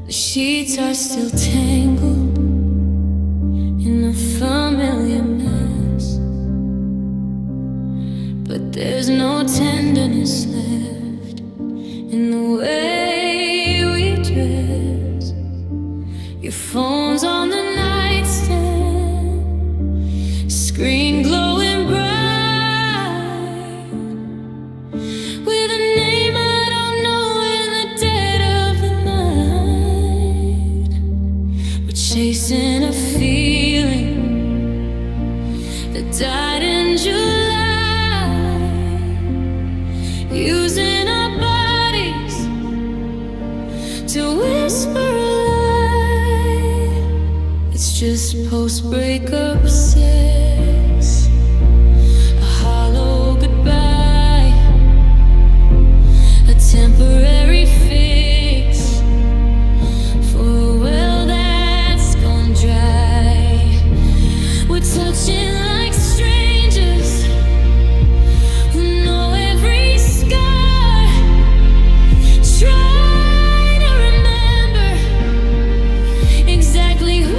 The sheets are still tangled in a familiar mess, but there's no tenderness left in the way we dress. Your phone's on the nightstand, screen glowing bright, with a name I don't know in the dead of the night. We're chasing a feeling that died in July, using our bodies to whisper a lie. It's just post-breakup sex, a hollow goodbye, a temporary fix for a well that's gone dry. We're touching like strangers who know every scar, trying to remember exactly who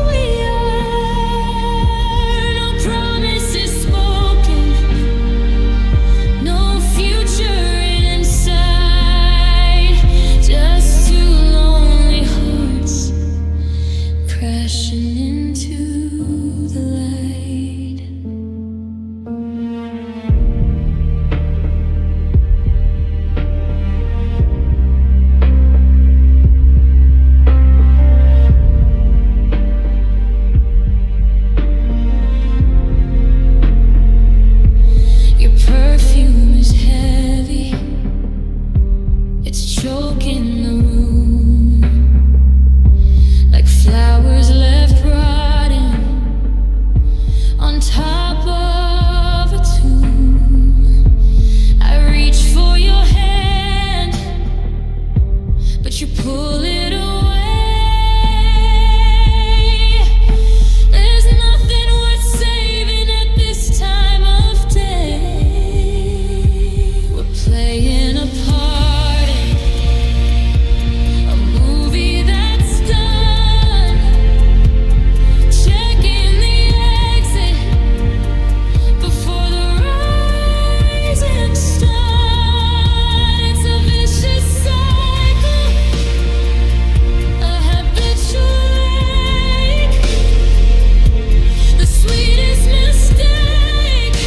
we are. No promises spoken, no future in sight, just two lonely hearts crashing into the light. Your perfume is heavy, it's choking the room, like flowers left rotting on top of a tomb. I reach for your hand, but you pull it away. There's nothing worth saving at this time of day. We're playing a party, a movie that's done, checking the exit before the rising sun. It's a vicious cycle, a habitual ache, the sweetest mistake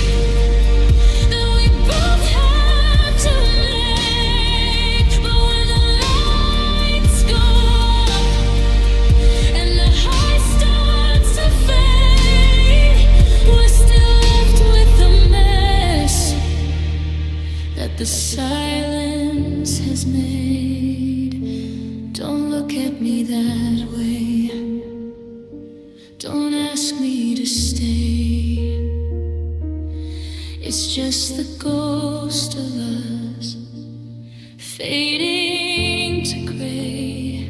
that we both have to make. But when the lights go up and the high starts to fade, we're still left with the mess that the silence has made. Don't look at me that way, don't ask me to stay. It's just the ghost of us fading to gray.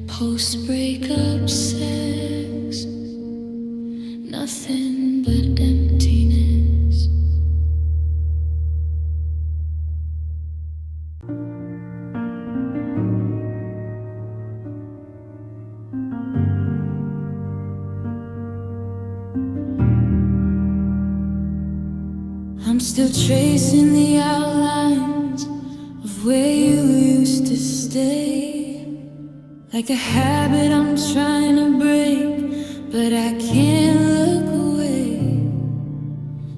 Post-breakup sex, nothing but emptiness. I'm still tracing the outlines of where you used to stay, like a habit I'm trying to break, but I can't look away.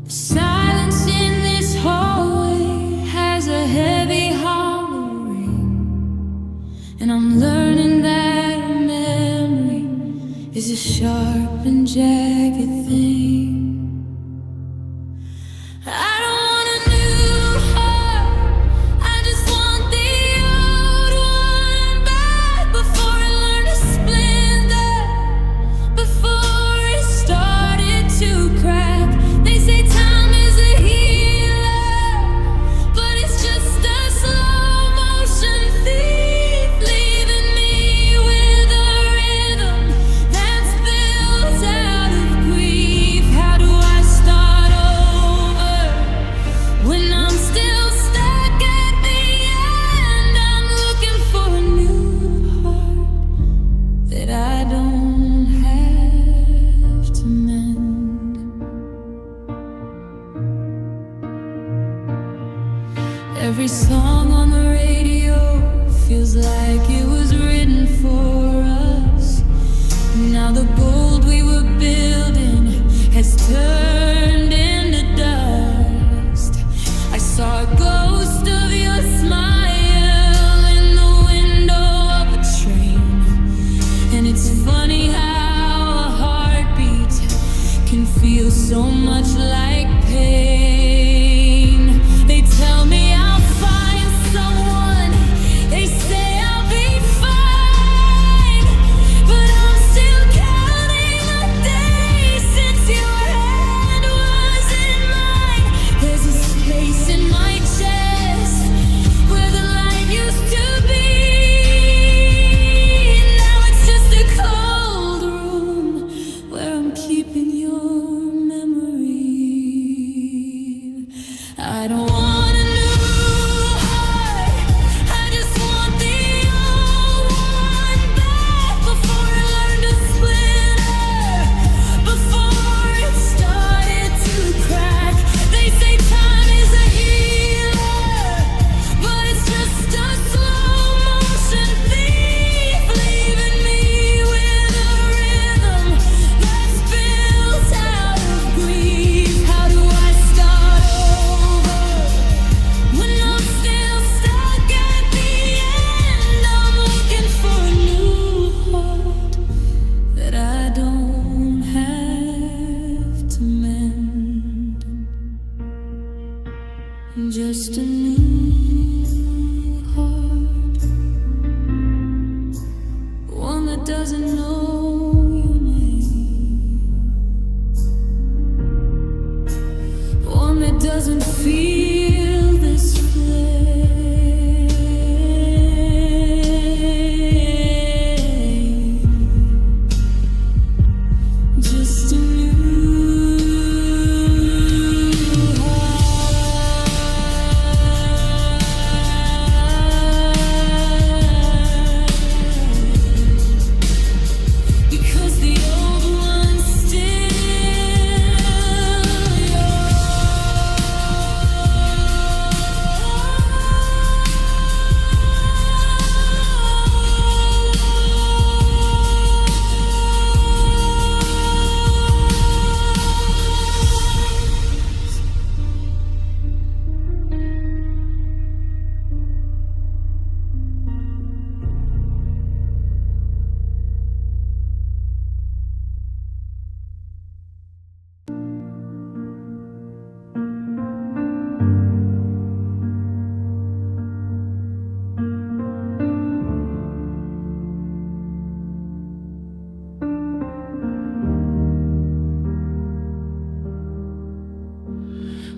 The silence in this hallway has a heavy hollow ring, and I'm learning that a memory is a sharp and jagged thing. I don't want a new heart, I just want the old one back before it learned to splinter, before it started to crack. They say time is a healer, but it's just a slow motion thief, leaving me with a rhythm that's built out of grief. How do feels like it was written for us. Now the gold we were building has turned into dust. I saw a ghost of your smile in the window of a train. And it's funny how a heartbeat can feel so much like pain. They tell me I'll find someone, they say I'll be fine, but I'm still counting the days since your hand was in mine. There's a space in my chest where the light used to be. Now it's just a cold room where I'm keeping your memory. I don't want a new heart, I just want the old one back. Before it learned to splinter, before it started to crack. They say time is a healer, but it's just a slow motion thief, leaving me with a rhythm that's built out of grief. How do I start over when I'm still stuck at the end? I'm looking for a new heart that I don't have to mend. Just a new heart, one that doesn't know your name, one that doesn't feel this flame. Just a new because the old one's still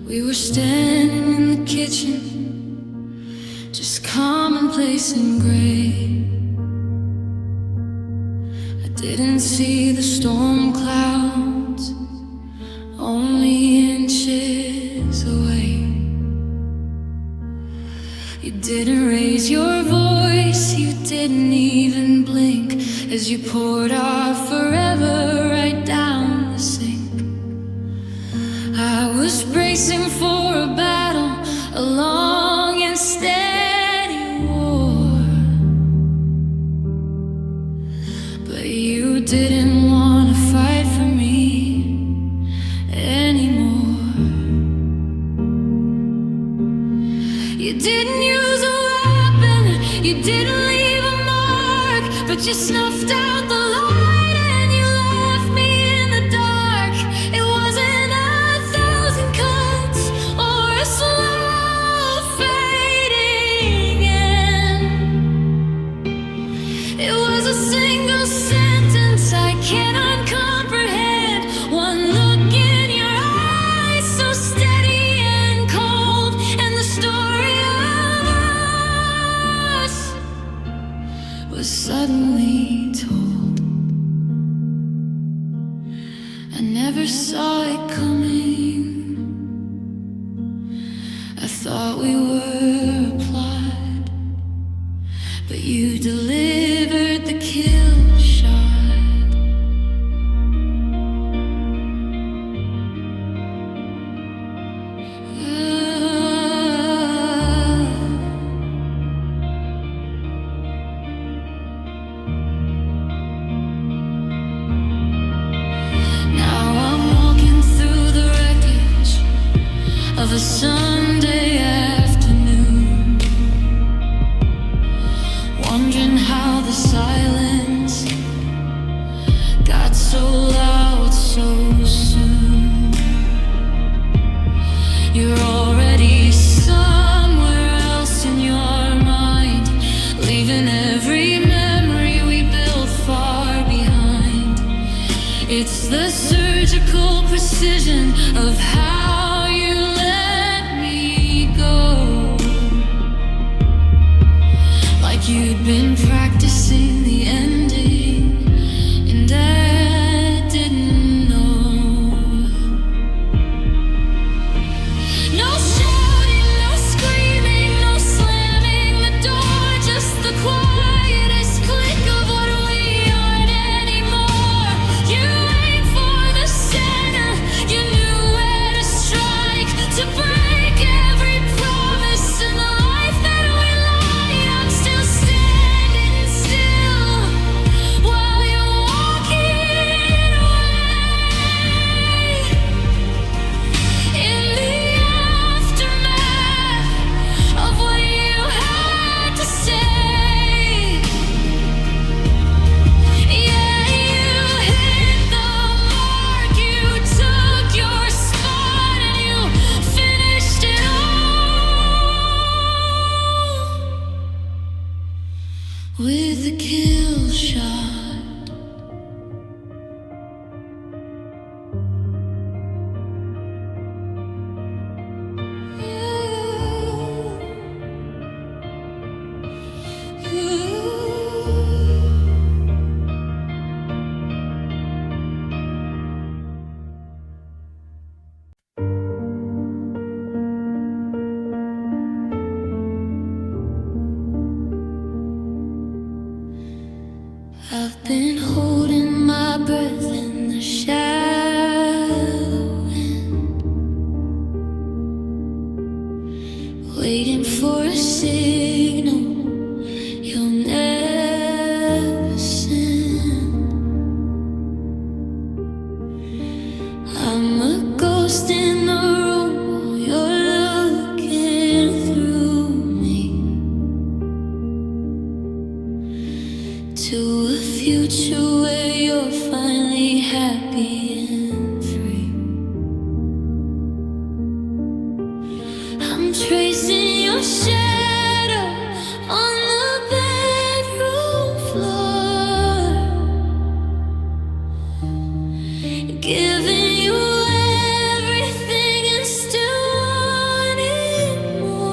We were standing in the kitchen, just commonplace and gray. I didn't see the storm clouds, only inches away. You didn't raise your voice, you didn't even blink as you poured our forever right down the sink. I was bracing for a battle, a long and steady war, but you didn't want to fight for me anymore. You didn't use a weapon, you didn't leave a mark, but you snuffed out the light and you left me in the dark. It wasn't a thousand cuts or a slow fading end. It was a single sentence I cannot comprehend. One look in your eyes, so steady and cold, and the story of us was suddenly told. I never saw it coming. I thought we were a plot, but you delivered the kill shot. a Sunday afternoon, wondering how the silence got so loud so soon. You're already somewhere else in your mind, leaving every memory we built far behind. It's the surgical precision of how you let me go, like you'd been practicing the ending and I didn't know. No shouting, no screaming, no slamming the door, just the quietest click of what we aren't anymore. You aimed for the center, you knew where to strike, to break every promise in the life that we lied. I'm still standing still while you're walking away. In the aftermath of what you had to say, yeah, you hit the mark, you took your spot and you finished it all with a kill shot. I've been holding my breath in the shallow end, waiting for a signal you'll never send. I'm a ghost in the room while you're looking through me to a future where you're finally happy and free. I'm tracing your shadow on the bedroom floor, giving you everything and still wanting more.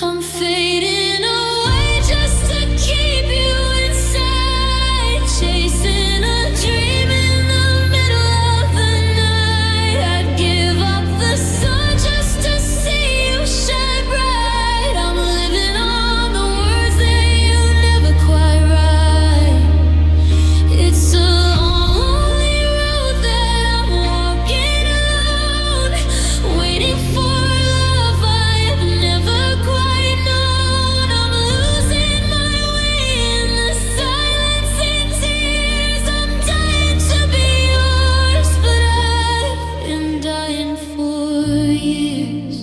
I'm fading away just to keep you inside, chasing a dream in the middle of the night. I'd give up the sun just to see you shine bright. I'm living on the words that you never quite write. It's a lonely road that I'm walking alone, waiting for love I have never quite known. I'm losing my way in the silence and tears. I'm dying to be yours, but I've been dying for years.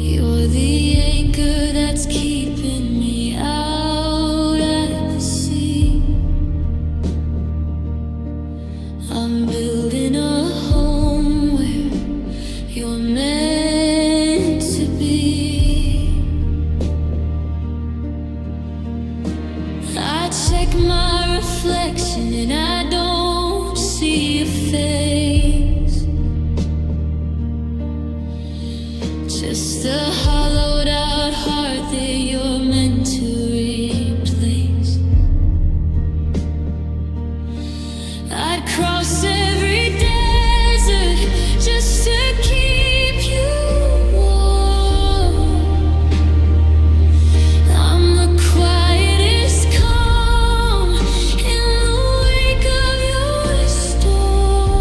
You're the anchor that's keeping me out at the sea. I'm building a home where you're meant to be. I check my reflection and I don't see a face, just a hollowed out heart that you're meant to replace. I'd cross every desert just to keep you warm. I'm the quietest calm in the wake of your storm.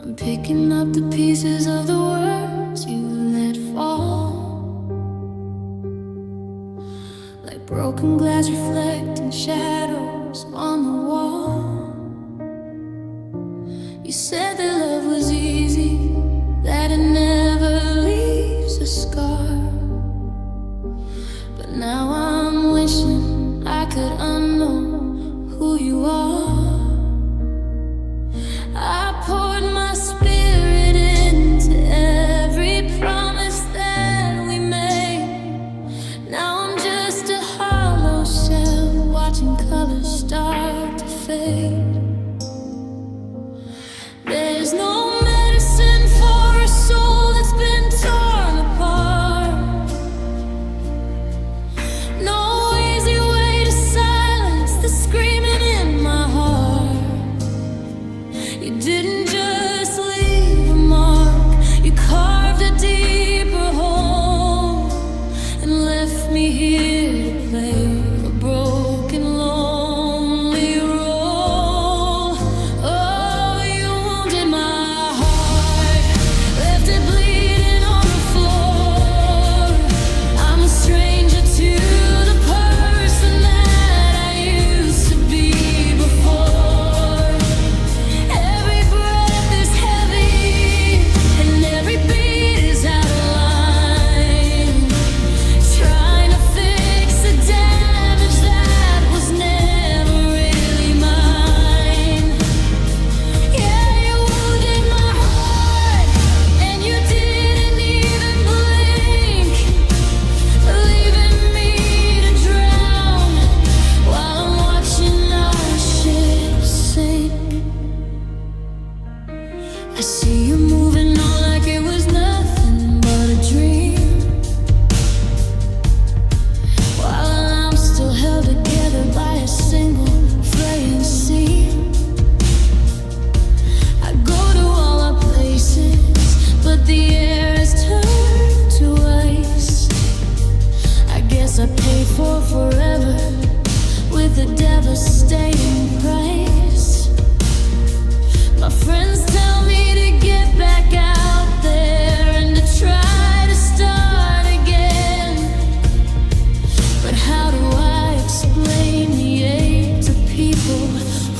I'm picking up the pieces of the words you let fall, like broken glass reflecting shadows on the wall. You said that love was easy, that it never leaves a scar. But now I'm wishing I could unknow who you are. I poured my spirit into every promise that we made. Now I'm just a hollow shell, watching colors start to fade. There's no medicine for a soul that's been torn apart. No easy way to silence the screaming in my heart. You didn't just leave a mark, you carved a deeper hole and left me here to play a broken, lonely role. Oh, you wounded my heart, left it bleeding on the floor. I'm a stranger to the person that I used to be before. Every breath is heavy and every beat is out of line, trying to fix the damage that was never really mine. Yeah, you wounded my heart and you didn't even blink, leaving me to drown while I'm watching our ship sink. I see you moving on like it was nothing but a dream, while I'm still held together by a single fraying seam. I go to all our places, but the air has turned to ice. I guess I paid for forever with a devastating price. My friends tell me to get back out there and to try to start again. But how do I explain the ache to people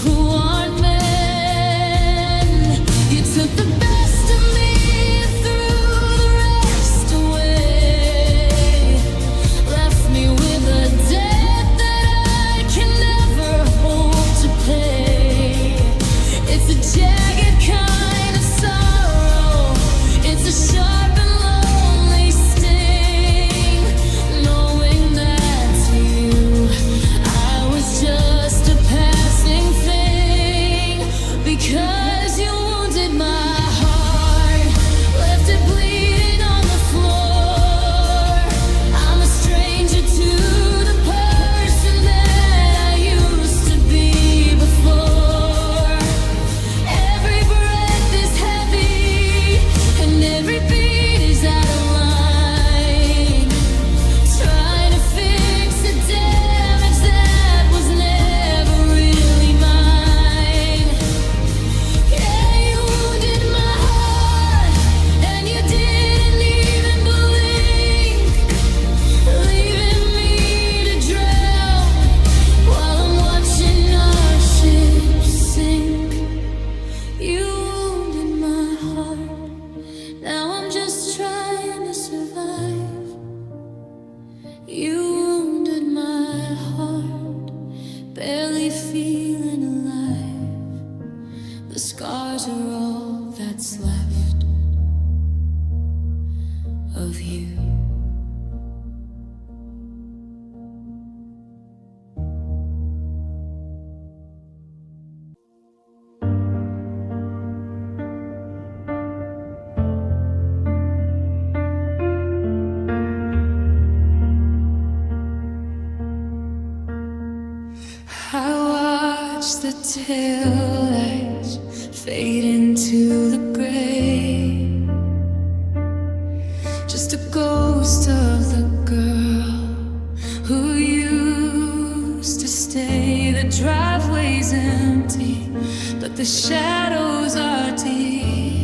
who aren't men? You took the best of me and threw the rest away, left me with a debt that I can never hope to pay. It's a jagged kind of sorrow, it's a sharp and lonely sting, knowing that to you I was just a passing thing. Because you wounded my heart, left it bleeding on the floor. I'm a stranger to the person that I used to be before. Every breath is heavy and every beat is out of line, trying to fix the damage that was never really mine. Yeah, you wounded my heart and you didn't even blink, leaving me to drown while I'm watching our ship sink. You wounded my heart, now I'm just trying to survive. You wounded my heart, barely feeling alive. The scars are all that's left of you. I watch the taillights fade into the gray, just a ghost of the girl who used to stay. The driveway's empty, but the shadows are deep.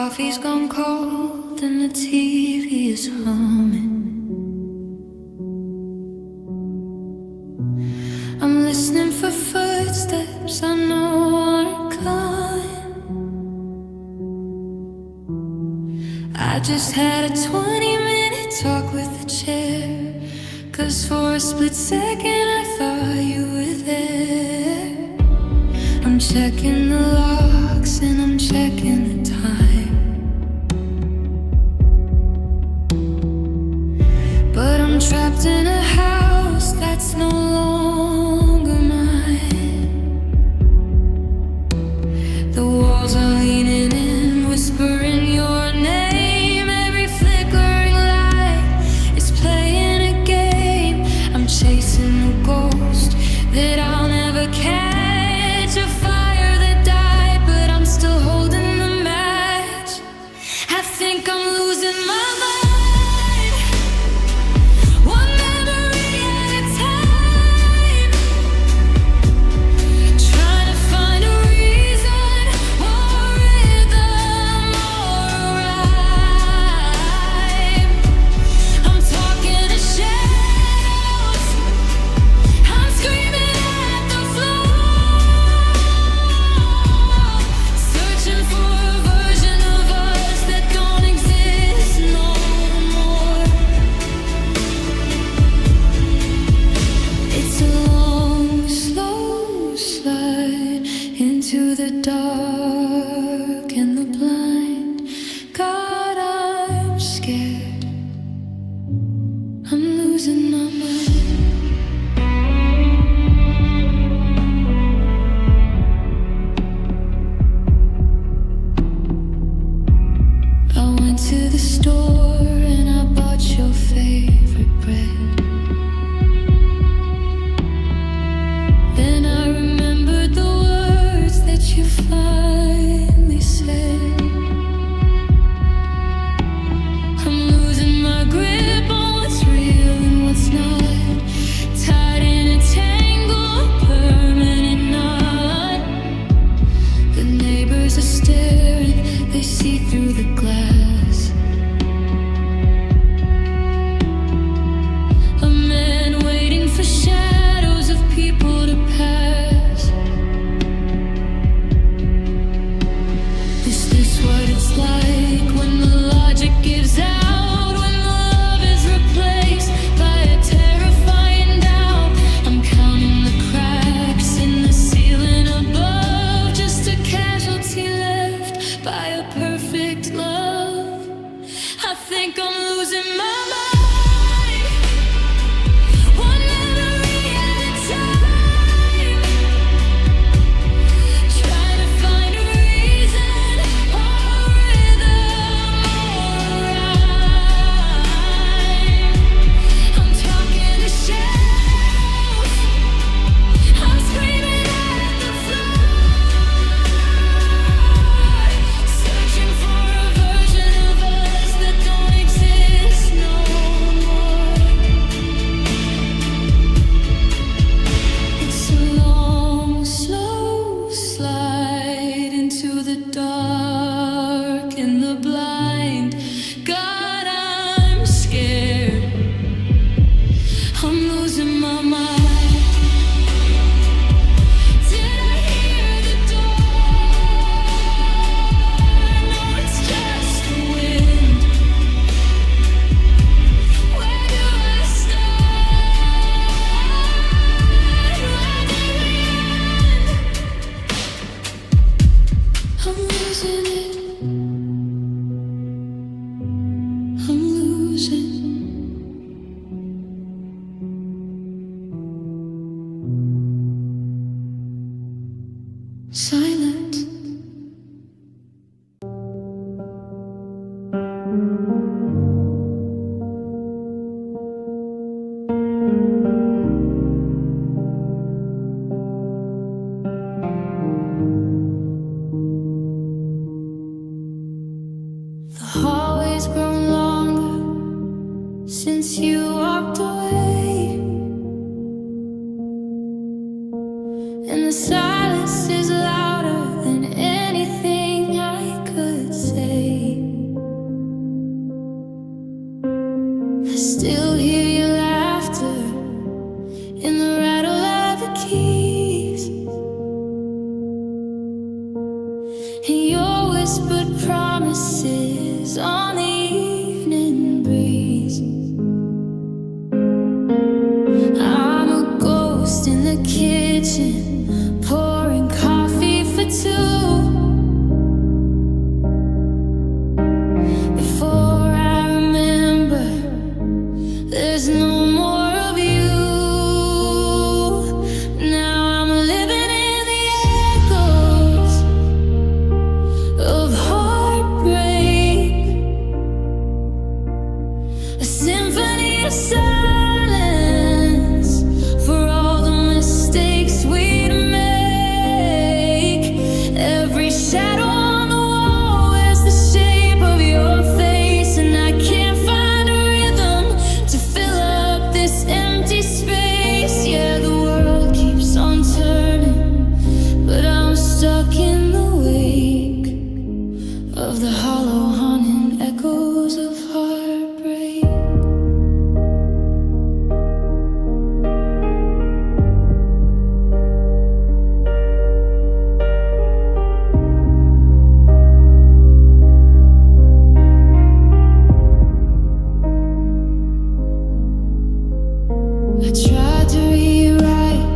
coffee's gone cold and the TV is humming. I'm listening for footsteps I know aren't coming. I just had a 20-minute talk with the chair, 'cause for a split second I thought you were there. I'm checking the locks and I'm checking the time, but I'm trapped in a house that's no longer mine. The walls are leaning in, whispering your name. Every flickering light is playing a game. I'm chasing a ghost that I'll never catch, a fire that died, but I'm still holding the match. I think I'm losing my mind, one memory at a time, trying to find a reason or rhythm or a rhyme. I'm talking to shells, I'm screaming at the floor, searching for a version of us that don't exist no more. It's a long, slow slide into the dark and the blind. God, I'm scared, I'm losing my mind. I went to the store and I bought your favorite bread. Then I remembered the words that you finally said. I'm losing my grip on what's real and what's not, tied in a tangle, permanent knot. The neighbors are staring, they see through the glass. A man waiting for shadows of people to pass. Is this what it's like when the logic gives out, when the love is replaced by a terrifying doubt? I'm counting the cracks in the ceiling above, just a casualty left by a perfect love. I think I'm losing my mind, one memory at a time, trying to find a reason or rhythm or rhyme. I'm talking to shells, I'm screaming at the floor, searching for a version of us that don't exist no more. It's a long, slow slide into the dark and the blind. God, I'm scared, I'm losing my mind. Did I hear the door? No, it's just the wind. Where do I start? Where do we end? I'm losing it, I'm losing. Silent. The hallway's grown longer since you walked away, and the silence is louder than anything I could say. this empty space. Yeah, the world keeps on turning, but I'm stuck in the wake of the hollow haunting echoes of heartbreak. I tried to rewrite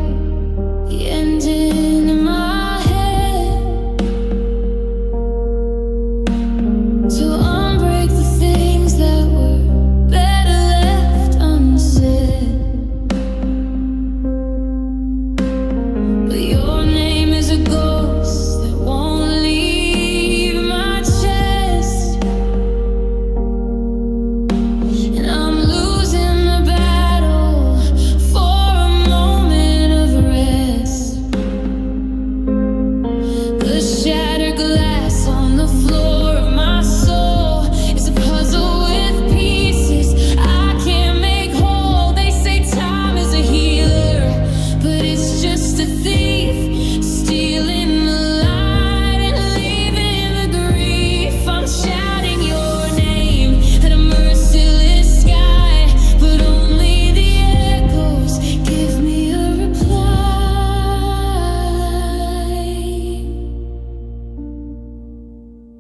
the ending in my head, to unbreak the things that were better left unsaid. But your name is a ghost that won't leave my chest, and I'm losing the battle for a moment of rest. The shattered glass on the floor of my soul is a puzzle with pieces I can't make whole. They say time is a healer, but it's just a thief, stealing the light and leaving the grief. I'm shouting your name at a merciless sky, but only the echoes give me a reply.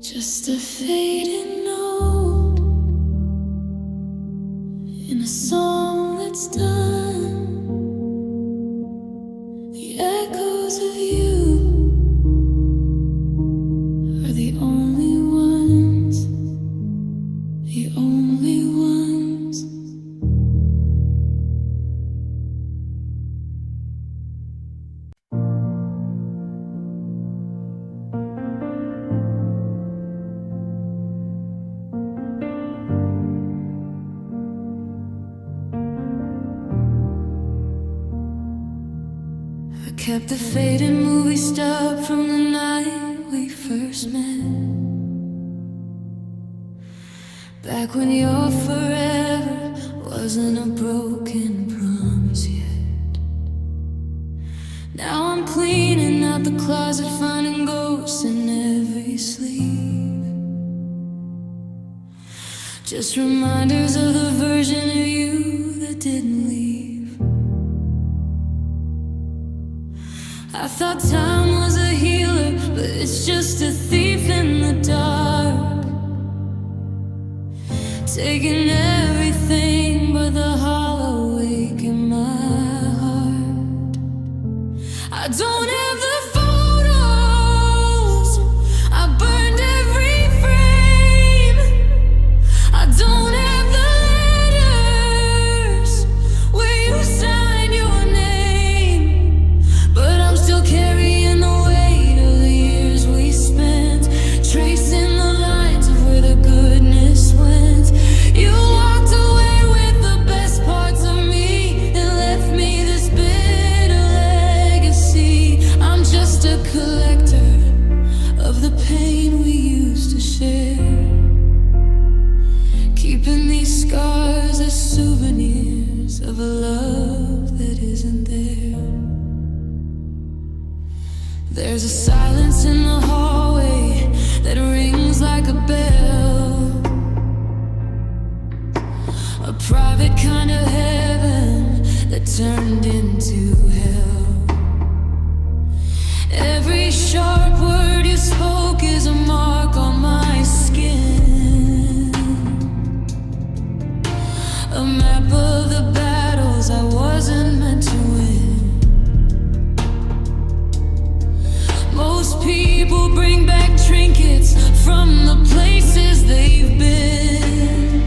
Just a fading note in a song that's done. The echoes of you are the only ones, the only ones. I kept the faded movie stub from the night we first met, back when your forever wasn't a broken promise yet. Now I'm cleaning out the closet, finding ghosts in every sleeve, just reminders of the version of you that didn't leave. I thought time was a healer, but it's just a thief in the dark, taking everything but the hollow ache in my heart. I don't have the photos, I burned every frame. I don't have the letters where you sign your name, but I'm still carrying the weight of the years we spent, tracing the lines of where the goodness went. You walked away with the best parts of me and left me this bitter legacy. I'm just a collector of the pain we used to share, keeping these scars as souvenirs of a love that isn't there. There's a silence in the hallway that rings like a bell, a private kind of heaven that turned into hell. Every sharp word you spoke is a mark on my skin, a map of the battles I wasn't meant to win. Most people bring back trinkets from the places they've been.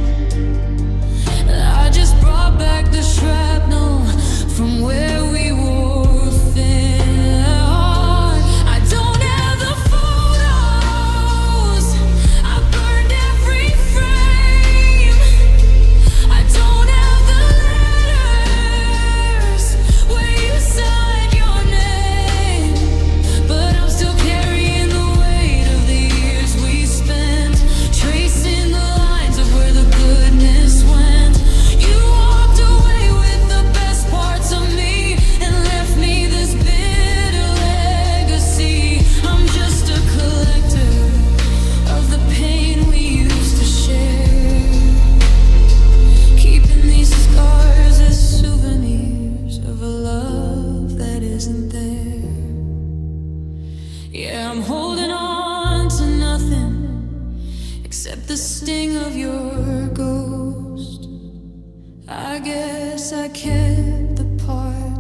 I just brought back the shrapnel from where we were.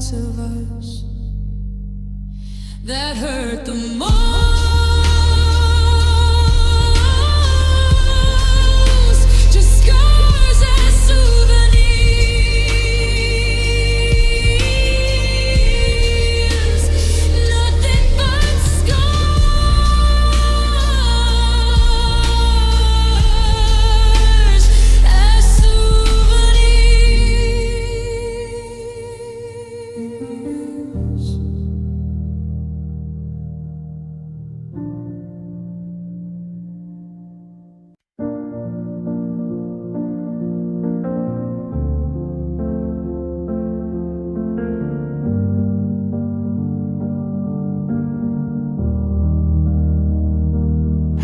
parts of us that hurt the most. Just scars as souvenirs, nothing but scars as souvenirs.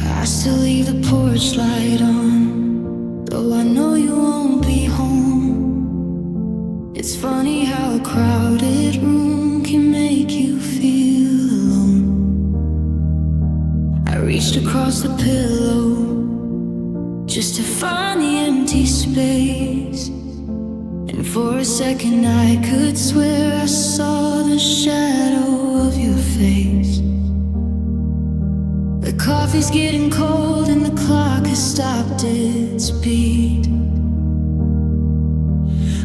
I still leave the porch light on, though I know you won't be home. It's funny how a crowded room can make you feel alone. I reached across the pillow just to find the empty space, and for a second I could swear I saw the shadow of your face. The coffee's getting cold and the clock has stopped its beat.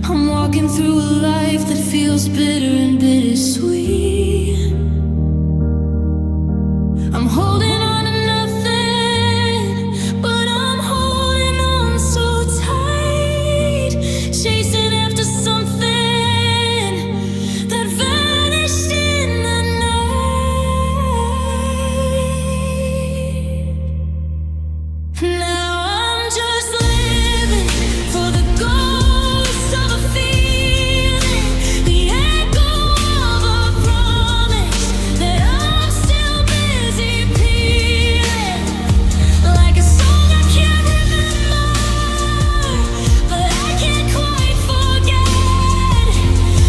I'm walking through a life that feels bitter and bittersweet. I'm holding on to nothing, but I'm holding on so tight, chasing after something that vanished in the night. Now I'm just living for the ghost of a feeling, the echo of a promise that I'm still busy peeling, like a song I can't remember, but I can't quite forget.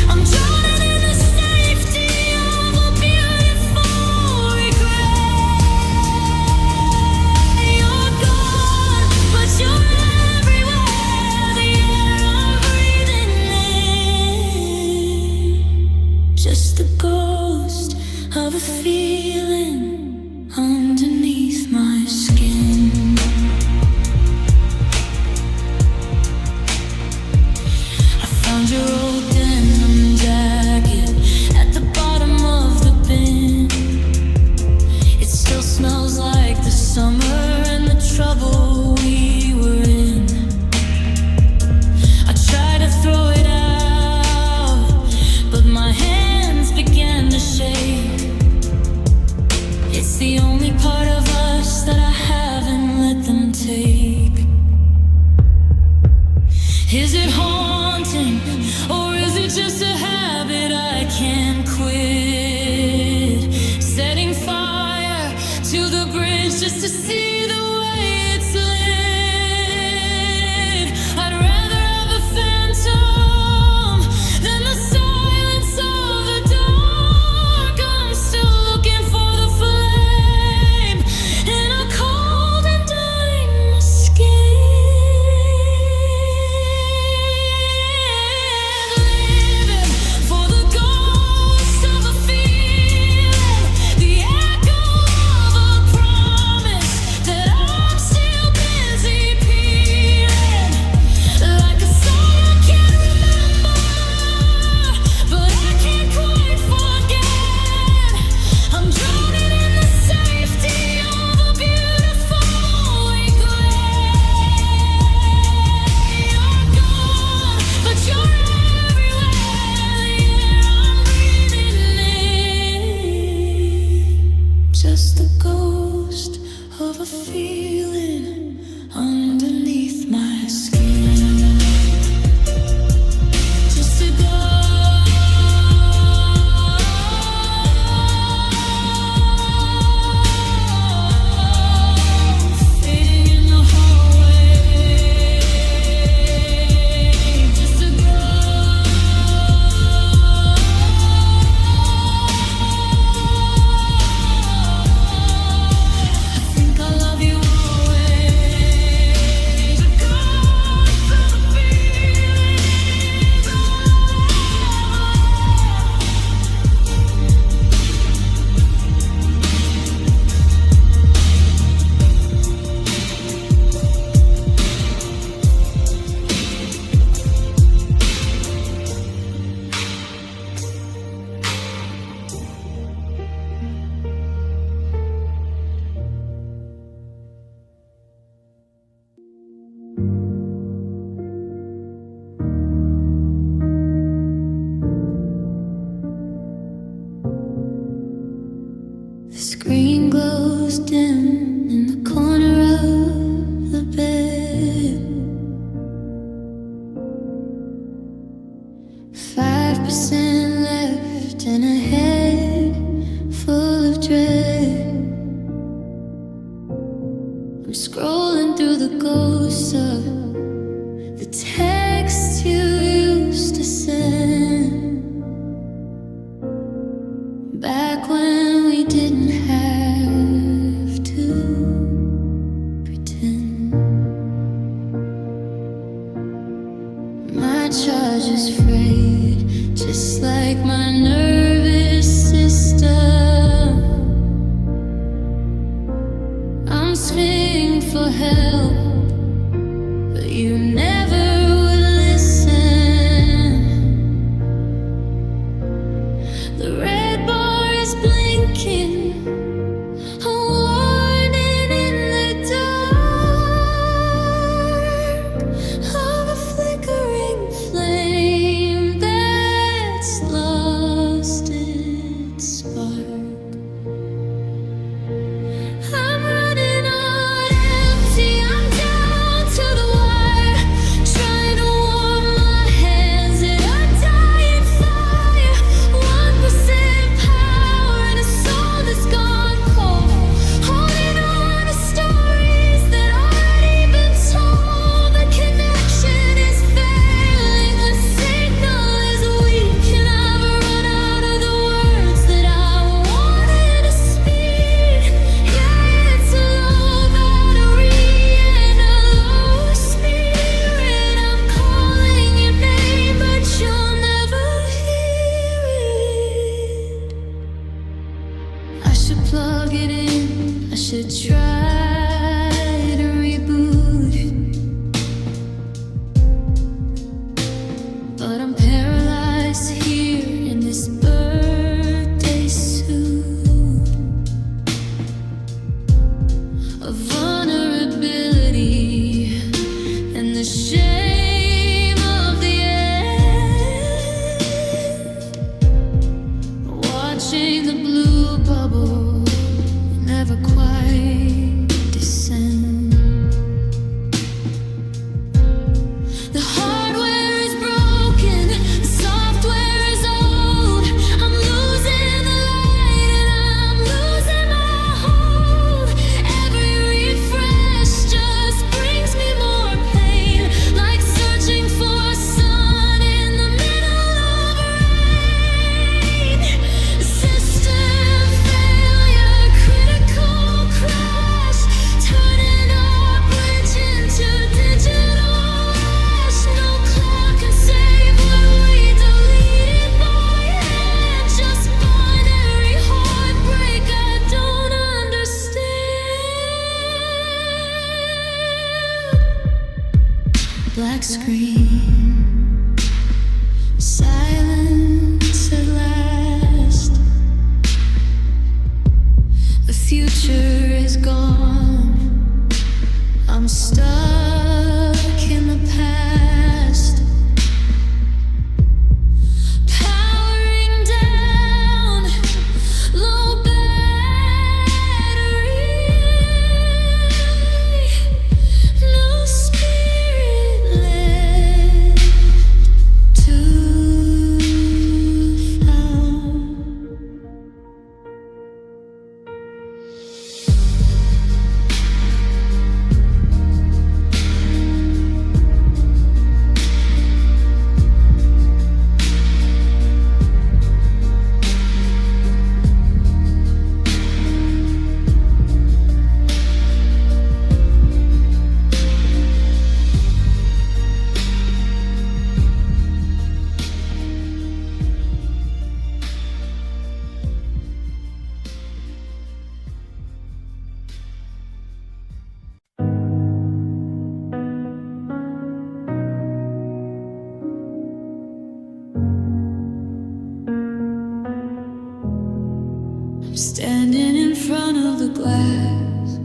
I'm drowning in the safety of a beautiful regret. You're gone, but you're everywhere. The air I'm breathing in, just the ghost of a feeling underneath my skin. I found your old denim jacket at the bottom of the bin. It still smells like the summer and the trouble we were in. I tried to throw it out, but my hands began to shake. It's the only part of us that I haven't let them take. Is it haunting, or is it just a habit I can't quit? Setting fire to the bridge just to see the way it's lit. I'd rather have a phantom than the silence of the dark. I'm still looking for the flame in a cold and dying skin. Living 5% left and a head full of dread. I'm scrolling through the ghosts of the texts you used to send back when we didn't have to pretend. My charge is frayed, just like my nervous system. I'm screaming for help, but you never would listen. The red bar is blinking, a warning in the dark of a flickering flame that's lost its spark. I'm running on empty, I'm down to the wire, trying to warm my hands in a dying fire. 1% power and a soul that's gone cold, holding on to stories that already been told. The connection is failing, the signal is weak, and I've run out of the words that I wanted to speak. Yeah, it's a low battery and a low spirit. I'm calling your name, but you'll never hear it. I should plug it in, I should try to reboot it, but I'm paralyzed here in this birthday suit of vulnerability and the shame of the end. Watching the blue bubble never quite descend. The hardware is broken, the software is old. I'm losing the light and I'm losing my hold. Every refresh just brings me more pain, like searching for sun in the middle of rain. System failure, critical crash, turning our bridge into digital ash. No clock can save what we deleted by hand. Just binary heartbreak I don't understand. Black screen, silence at last. The future is gone, I'm stuck in the past. Powering down, low battery, no spirit left to found. I'm standing in front of the glass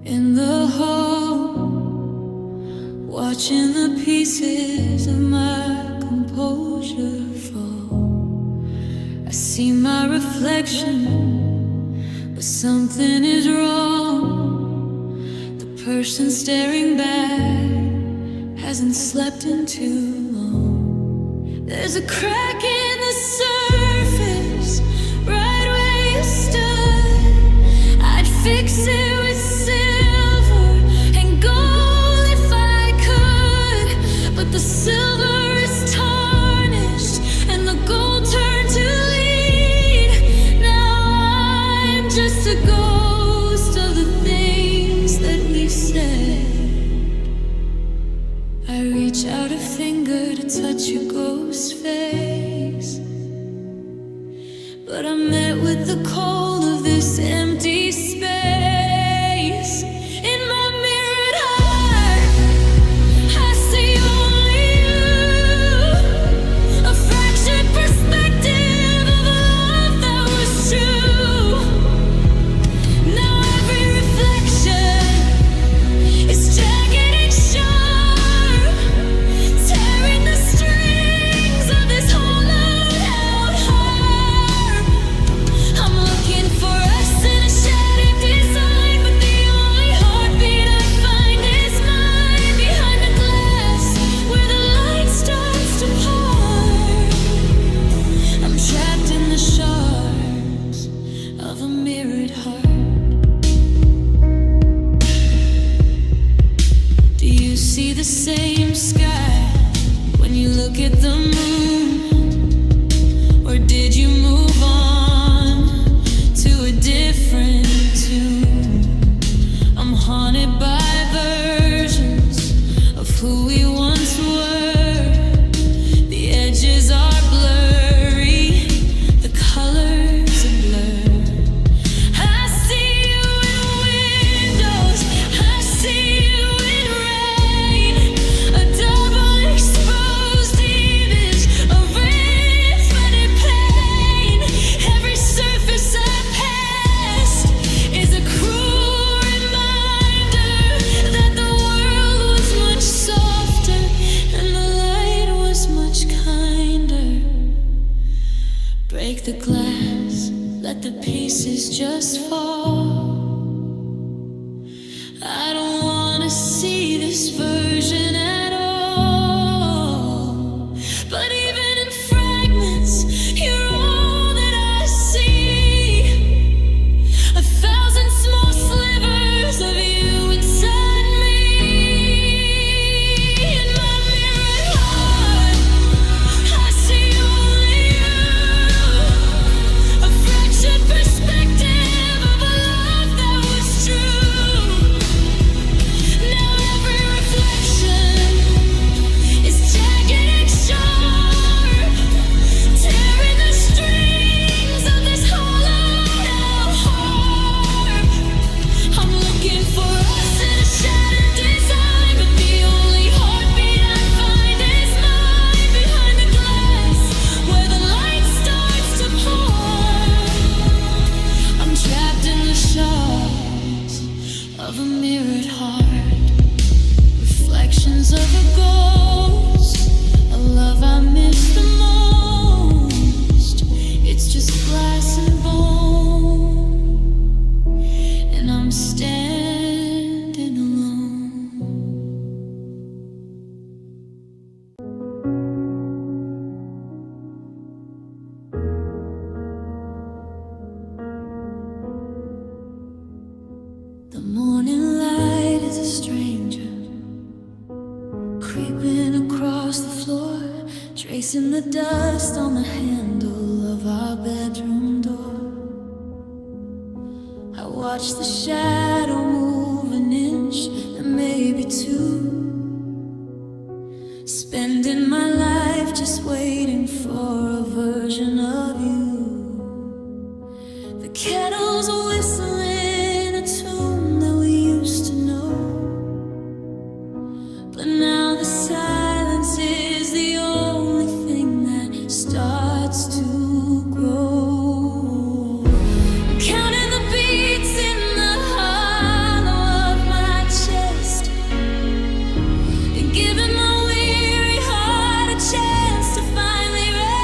in the hall, watching the pieces of my composure fall. I see my reflection, but something is wrong. The person staring back hasn't slept in too long. There's a crack in the surface, right where you stood. I'd fix it with silver and gold if I could, but the silver is tarnished and the gold turned to lead. Now I'm just a ghost of the things that we said. I reach out a finger to touch your ghost face, but I'm met with the cold of this empty space. In my mirrored heart, I see only you, a fractured perspective of a love that was true. Now every reflection is jagged and sharp, tearing the strings of this hollowed out heart. I'm looking for us in a shattered design, but the only heartbeat I find is mine behind the glass where the light starts to pour. I'm trapped in the shards of a mirrored heart. Do you see the same sky when you look at the moon? Or did you move on to a different tune? I'm haunted by versions of who we once were. The edges are blurry, the colors are blurred. I see you in windows, I see you in rain, a double exposed image of infinite pain. Every surface I passed is a cruel reminder that the world was much softer and the light was much kinder. Break the glass, let the pieces just fall. I don't wanna see this version at all. But even in fragments, you're all that I see. 1,000 small slivers of you inside me. In my mirrored heart, I see only you, a fractured perspective of a love that was true. Now every reflection is jagged and sharp, tearing the strings of this hollowed out heart. I'm looking for us in a shattered design, but the only heartbeat I find is mine behind the glass where the light starts to pour. I'm trapped in the shards of a mirrored heart, reflections of a ghost, a love I miss the most. It's just glass and bone, and I'm standing alone. The morning light is a stranger, creeping across the floor, tracing the dust on the handle of our bedroom door. I watch the shadow move an inch and maybe two, spending my life just waiting for a version of you. The kettle's whistling a tune that we used to know, but now the silence is the only thing that starts to grow. Counting the beats in the hollow of my chest, and giving my weary heart a chance to finally rest.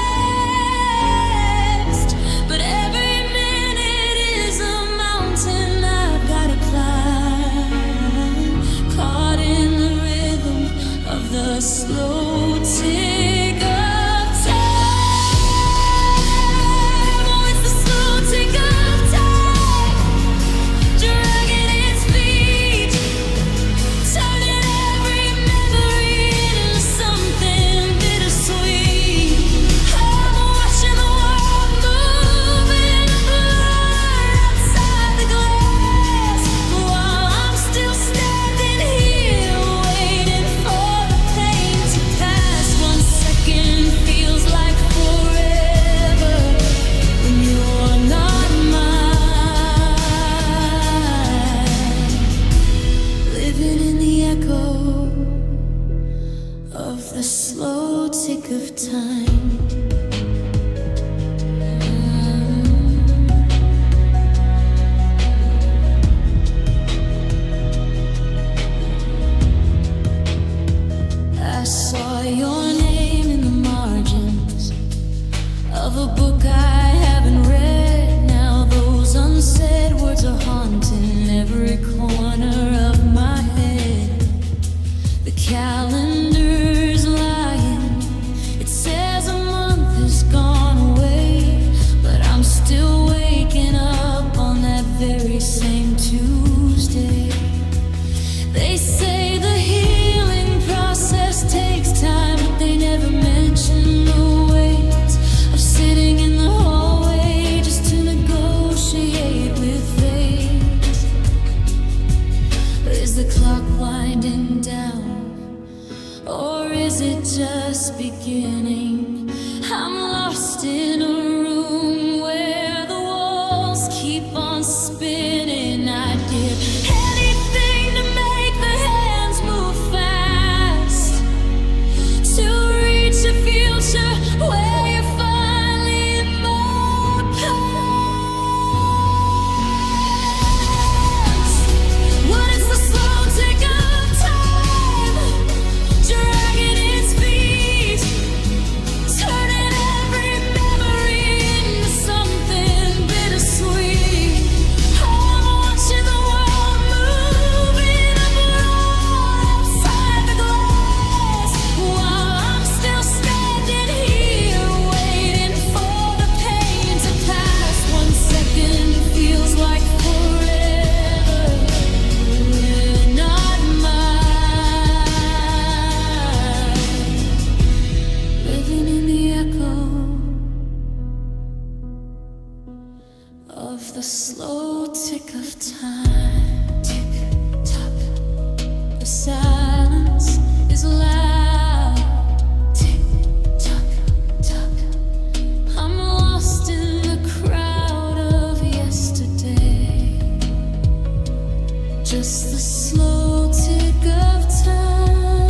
of a book I haven't read. Now those unsaid words are haunting every corner of my head. The calendar's lying, it says a month has gone away, but I'm still waking up on that very same Tuesday. They say the healing process takes time, but they never mention the ways of sitting in the hallway just to negotiate with fate. Is the clock winding down, or is it just beginning? I'm lost in a room where the walls keep on spinning. I did anything to make the hands move fast, to reach a future where you're finally in my past. What is the slow tick of time, dragging its feet, turning every memory into something bittersweet. I'm watching the world moving abroad outside the glass, while I'm still standing here waiting for the pain to pass. 1 second feels like forever, not mine. Living in the echo of the slow tick of time. Tick tock, the silence is loud. Tick tock, tock. I'm lost in the crowd of yesterday. Just the slow tick of time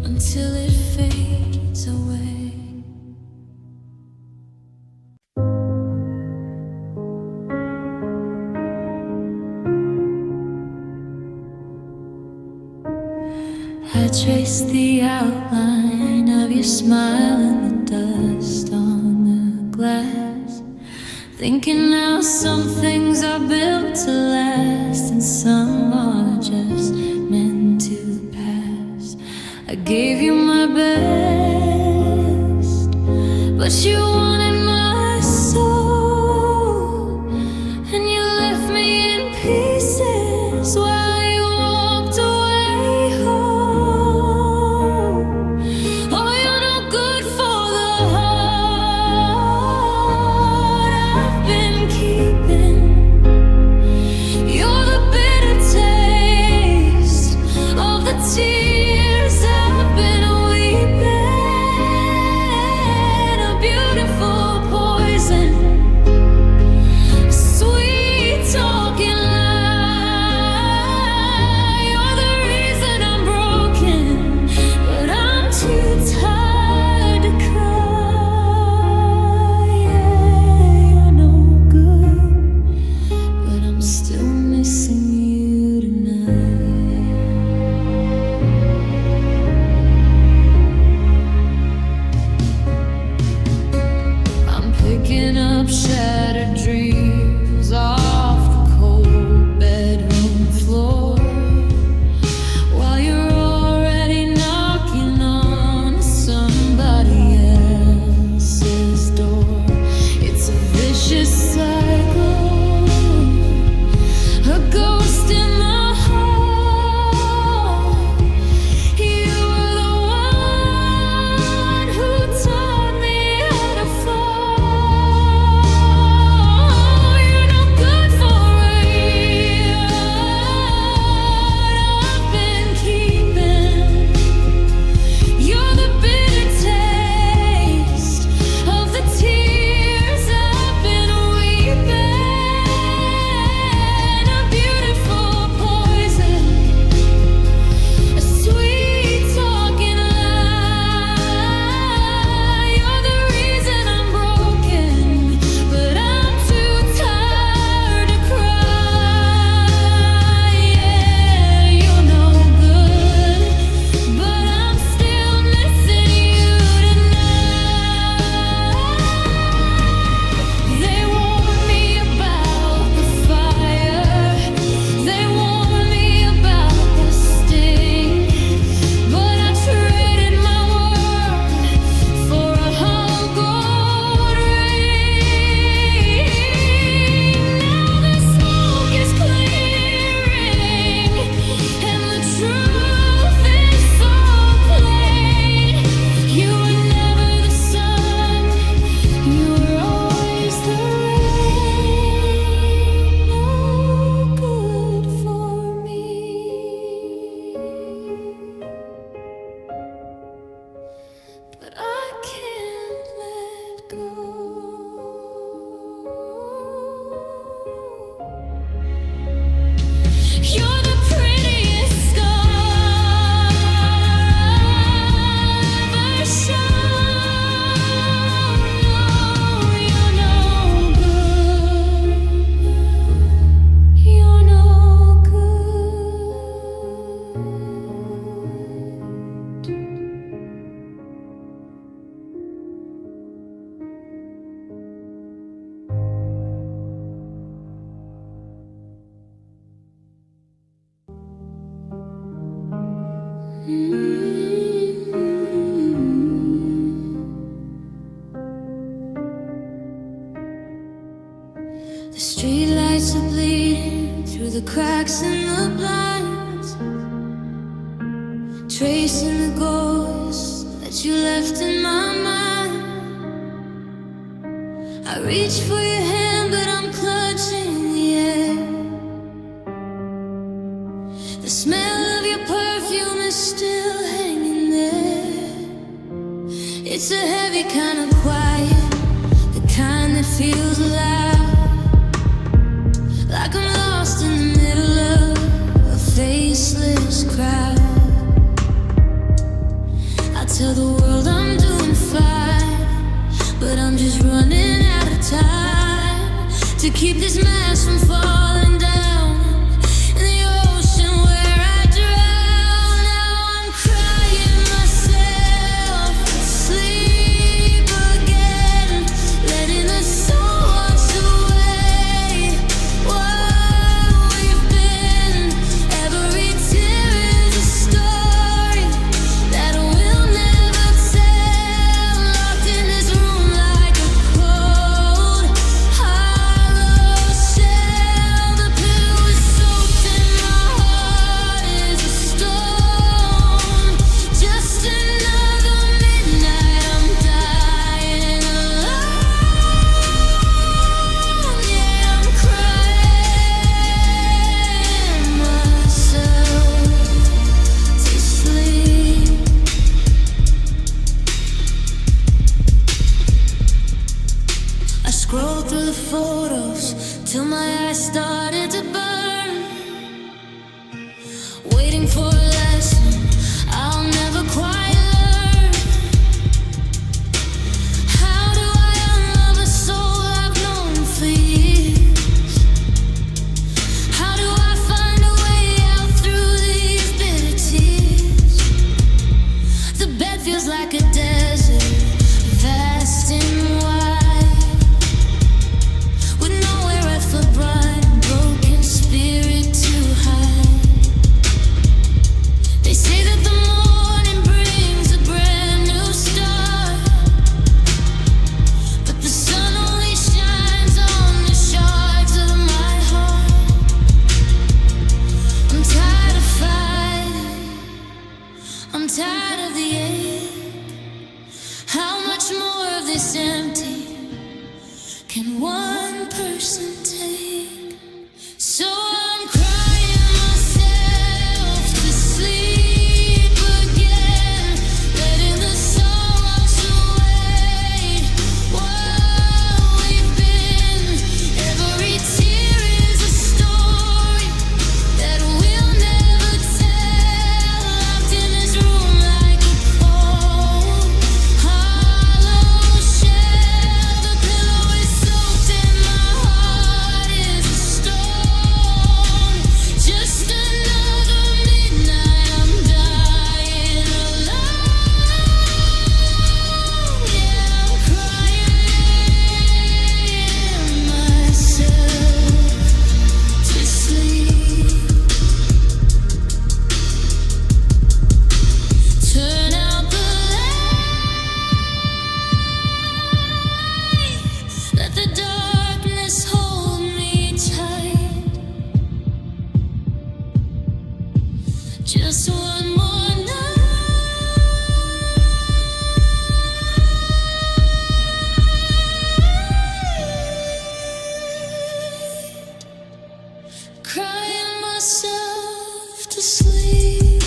until it fades away. I traced the outline of your smile in the dust on the glass, thinking how some things are built to last and some are just meant to pass. I gave you my best, but you wanted my soul, and you left me in pieces while you walked away home. Oh, you're no good for the heart I've been keeping. You're the bitter taste of the tears I've been weeping. A beautiful The streetlights are bleeding through the cracks in the blinds, tracing the ghosts that you left in my mind. I reach for your hand, but I'm clutching the air. The smell of your perfume is still hanging there. It's a heavy kind of quiet, the kind that feels alive. Like I'm lost in the middle of a faceless crowd. I tell the world I'm doing fine, but I'm just running out of time to keep this mask from falling down in the ocean where I drown. Now I'm crying myself to sleep again, letting the sun wash away what we've been. Every tear is a story that we'll never tell. Locked in this room like a cold, hollow shell. The pillow is soaked and my heart is a stone. Just another midnight, I'm dying alone. Yeah, I'm crying myself to sleep. I scrolled through the photos till my eyes started to burn, waiting for a lesson I'll never quite learn. How do I unlove a soul I've known for years? How do I find a way out through these bitter tears? The bed feels like a desert, vast and wide, with nowhere left for blood, broken spirit to hide. They say that the morning brings a brand new start, but the sun only shines on the shards of my heart. I'm tired of fighting, I'm tired of the ache. How much more of this empty can one person take? So I'm crying myself to sleep again, letting the sun wash away what we've been. Every tear is a story that we'll never tell. Locked in this room like a cold, hollow shell. The pillow is soaked and my heart is a stone. Just another midnight, I'm dying alone. Yeah, I'm crying myself to sleep. Turn out the light, let the darkness hold me tight. Just one more night, crying myself to sleep.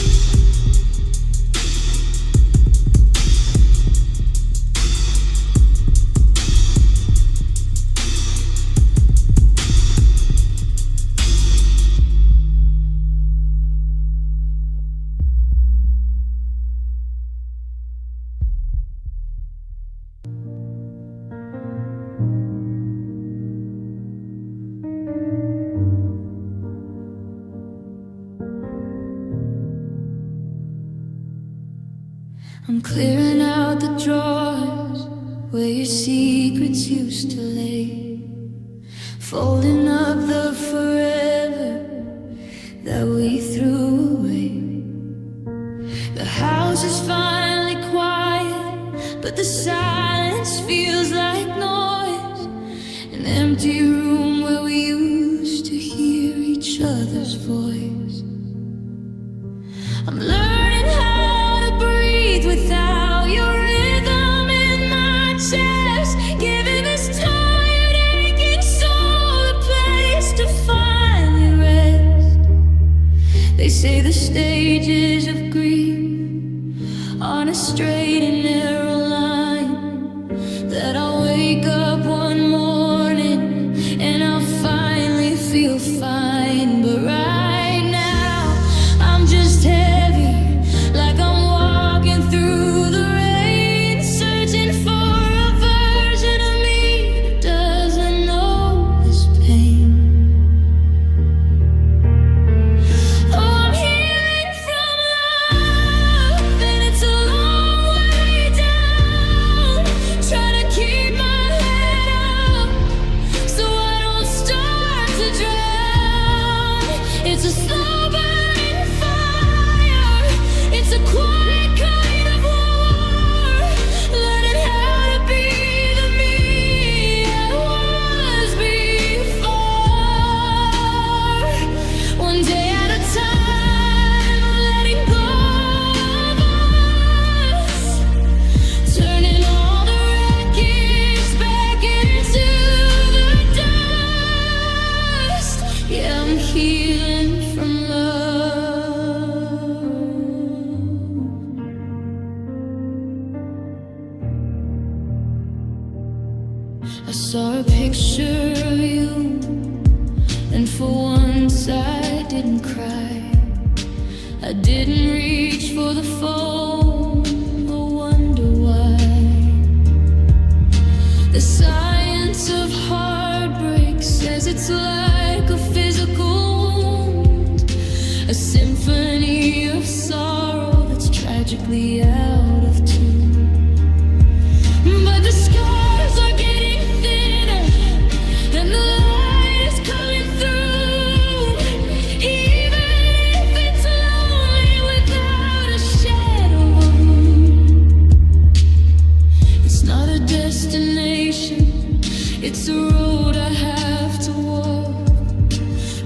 I'm clearing out the drawers where your secrets used to lay, folding up the forever that we threw away. The house is finally quiet, but the silence feels like noise. An empty room where we used to hear each other's voice. I'm learning how to breathe without your rhythm in my chest, giving this tired, aching soul a place to finally rest. They say the stages of grief on a straight and narrow line, that I'll wake up one morning and I'll finally feel fine. But right now I'm just heavy, like I'm walking through the rain, searching for a version of me that doesn't know this pain. Oh, I'm healing from love, and it's a long way down. Trying to keep my head up so I don't start to drown. It's a slow burning fire, it's a quiet kind of war. Learning how to be the me I was before. One day at a time, I'm letting go of us, turning all the wreckage back into the dust. Yeah, I'm healing from love. I saw a picture of you, and for once I didn't cry. I didn't reach for the phone or wonder why. The science of heartbreak says it's like a physical wound, a symphony of sorrow that's tragically out of tune. But the scars are getting thinner, and the light is coming through. Even if it's lonely without a shadow of a moon. It's not a destination, it's a road I have to walk,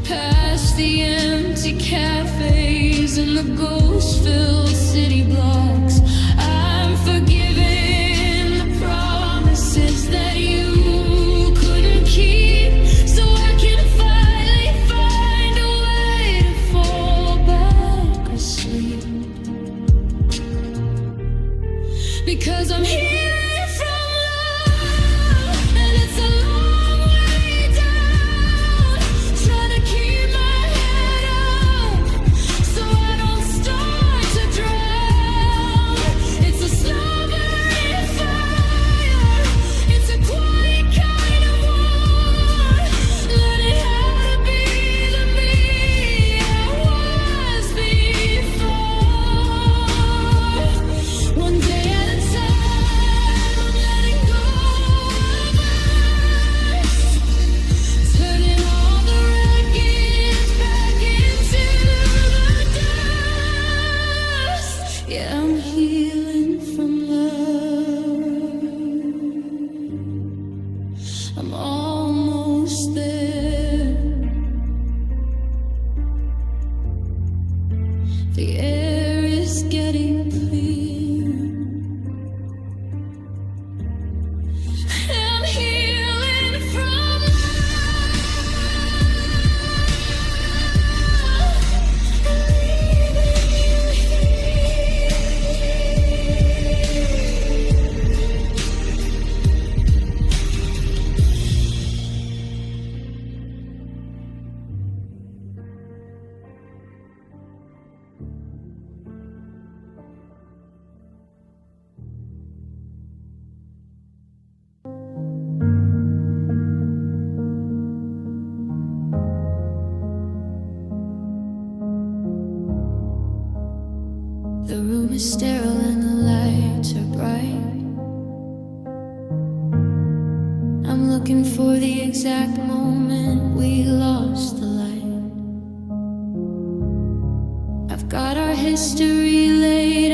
past the empty cafes and the ghost-filled city blocks. I'm forgiving the promises that you couldn't keep, so I can finally find a way to fall back asleep. Because I'm healing from love, and it's a long way down. Trying to keep my head up so I don't start to drown. It's a slow burning fire, it's a quiet kind of war. Learning how to be the me I was before. One day at a time, I'm letting go of us, turning all the wreckage back into the dust. Yeah, I'm healing from love. I'm almost there. The air is getting clear. I'm healing from love, and leaving you here. The room is sterile and the lights are bright. I'm looking for the exact moment we lost the light. I've got our history laid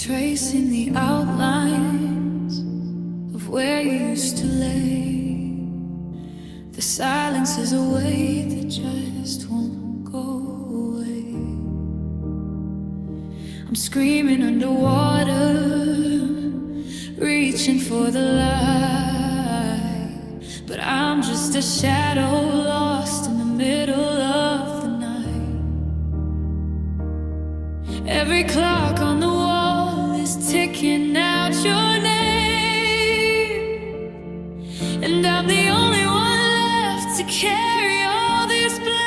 tracing the outlines of where you used to lay. The silence is a weight that just won't go away. I'm screaming underwater, reaching for the light, but I'm just a shadow lost in the middle of the night. Every clock on the wall is ticking out your name, and I'm the only one left to carry all this blame.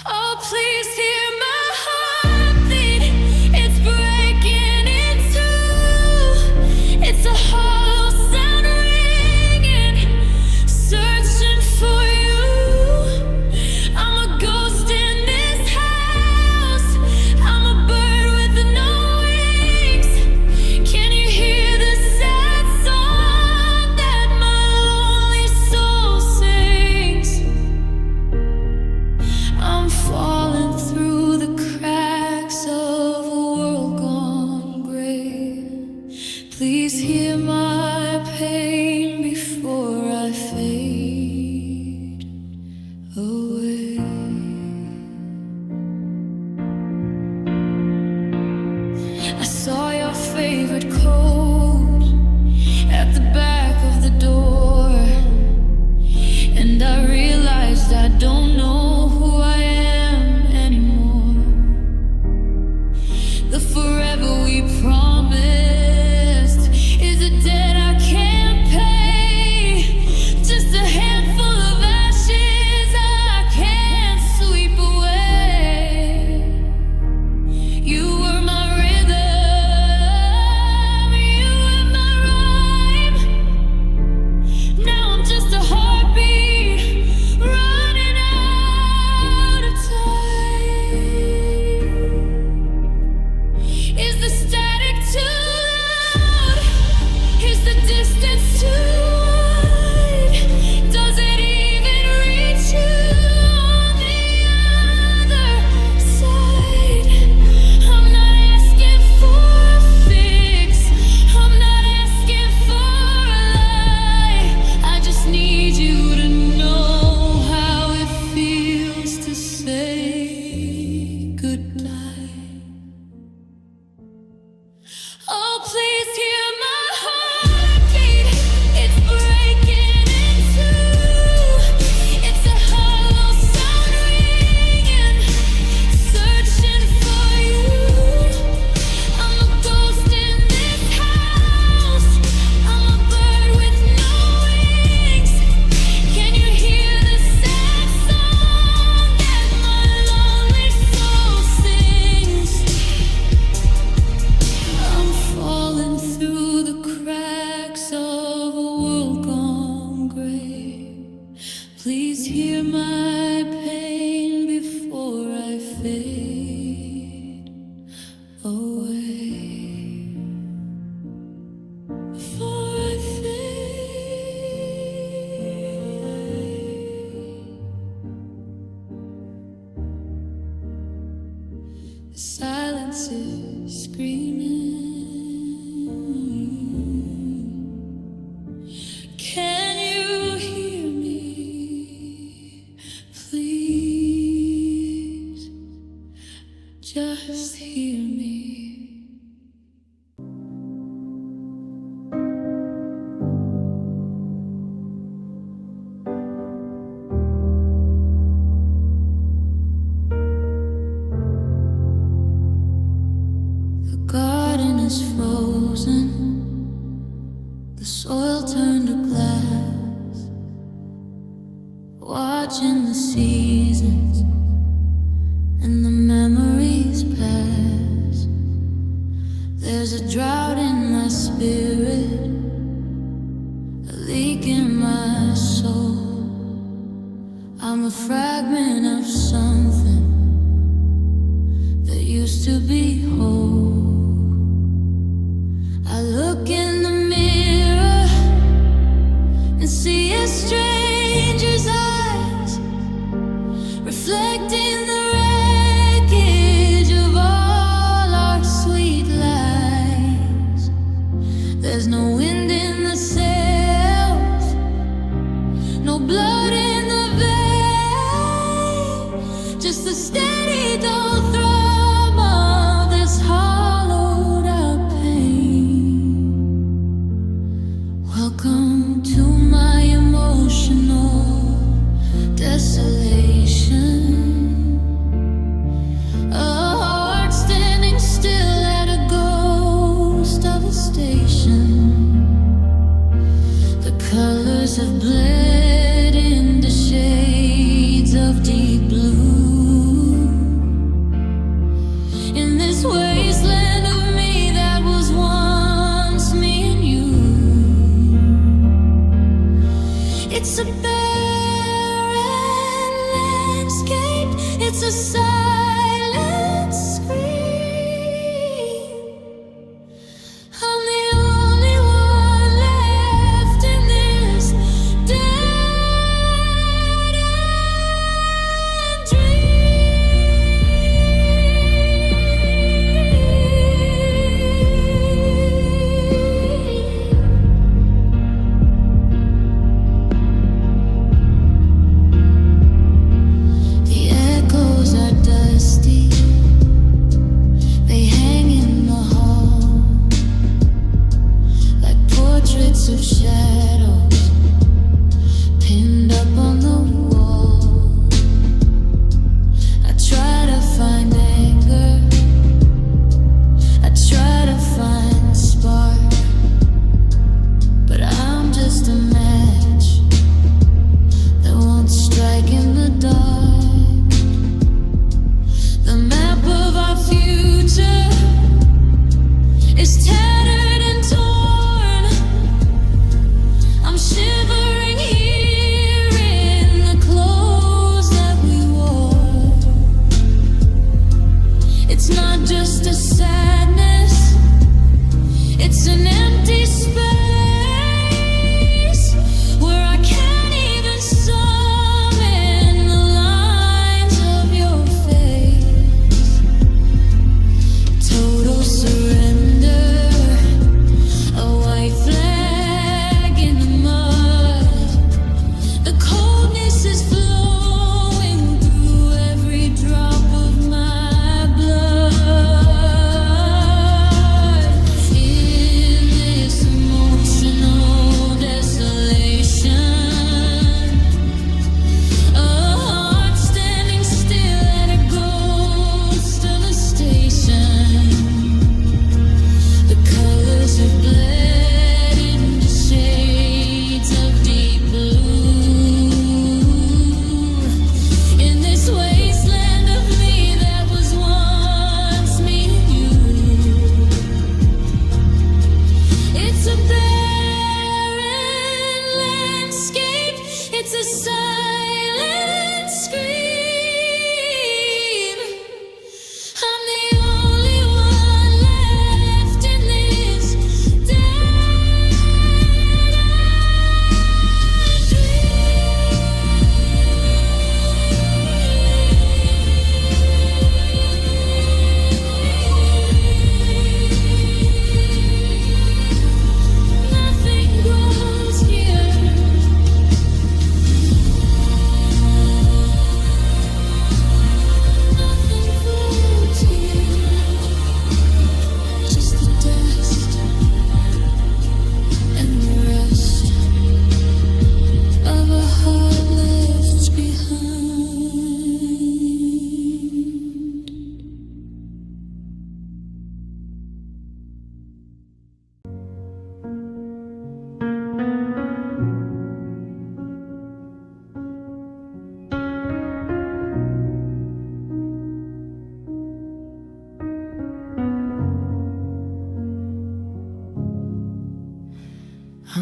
Oh, please hear my heartbeat. It's breaking in two. It's a hollow sound ringing, searching for you. I'm a ghost in this house. I'm a bird with no wings. Can you hear the sad song that my lonely soul sings? I'm falling through the cracks of a world gone gray. Please hear my pain before I fade away. I saw your favorite coat at the back of the door, and I realized I don't know who I am anymore. The forever we promised is a debt I can't pay. Just a handful of ashes I can't sweep away. You were my rhythm, you were my rhyme. Now I'm just a heartbeat running out of time. Is the static too loud? Is the distance too wide? Does it even reach you on the other side? I'm not asking for a fix. I'm not asking for a lie. I just need you to know how it feels to say goodbye. Oh, please hear my heartbeat. It's breaking in two. It's a hollow sound ringing, searching for you. I'm a ghost in this house. I'm a bird with no wings. Can you hear the sad song that my lonely soul sings? I'm falling through the cracks of a world gone gray. Please hear my pain before I fade away. Before I fade. The silence is screaming. Can you hear me? Please, just hear me. The garden is frozen. The soil turned to glass. Watching the seasons and the memories pass. There's a drought in my spirit, a leak in my soul. I'm a fragment of something that used to be whole. I look in the mirror and see a stranger's eyes, reflecting the red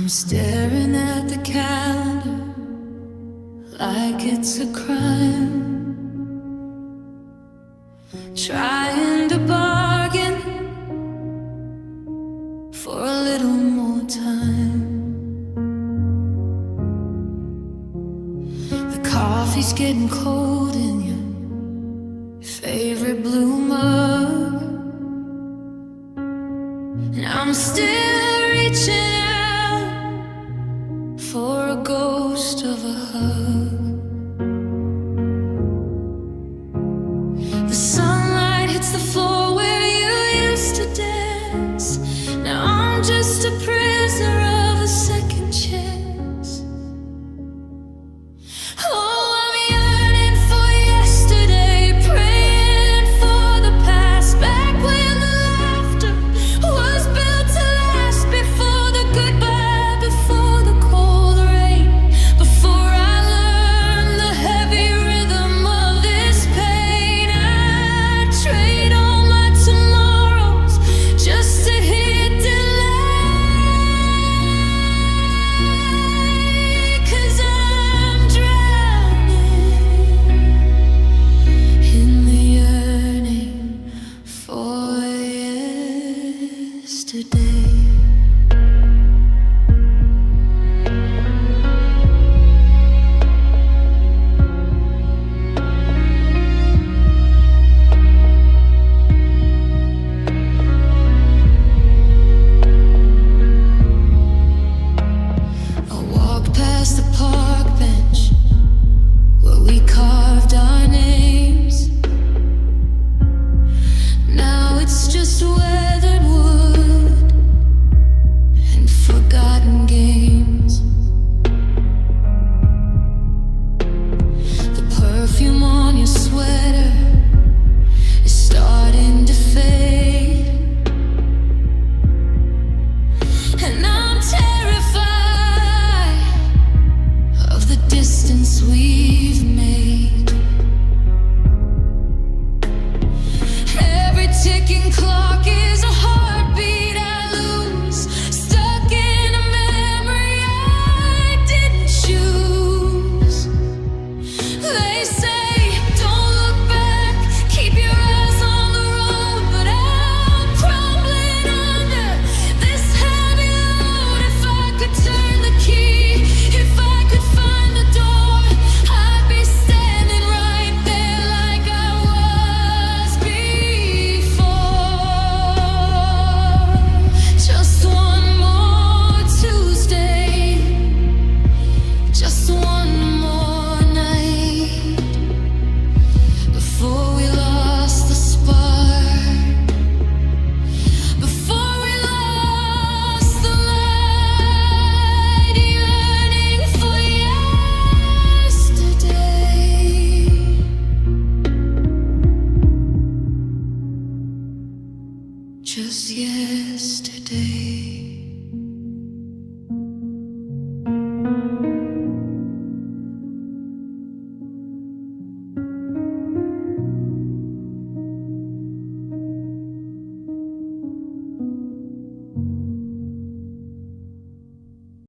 I'm staring at the calendar like it's a crime, trying to bargain for a little more time. The coffee's getting cold in your favorite blue mug, and I'm still reaching out for a ghost of a hug. The sunlight hits the floor where you used to dance. Now I'm just a prisoner of a second chance. Oh, I'm yearning for yesterday, praying for the past, back when the laughter was built to last, before the goodbye, before the cold rain, before I learned the heavy rhythm of this pain. I'd trade all my tomorrows just to hit delay, 'cause I'm drowning in the yearning for yesterday. I walked past the park bench where we carved our names. Now it's just weathered wood and forgotten games. The perfume on your sweater is starting to fade, and I'm terrified of the distance we've made. Every ticking clock is a heartbeat I lose, stuck in a memory I didn't choose. They say, don't look back, keep your eyes on the road, but I'm crumbling under this heavy load. If I could turn the key, if I could find the door, I'd be standing right there like I was before. Just one more Tuesday, just one more night, before we lost the spark, before we lost the light, yearning for yesterday, just yesterday.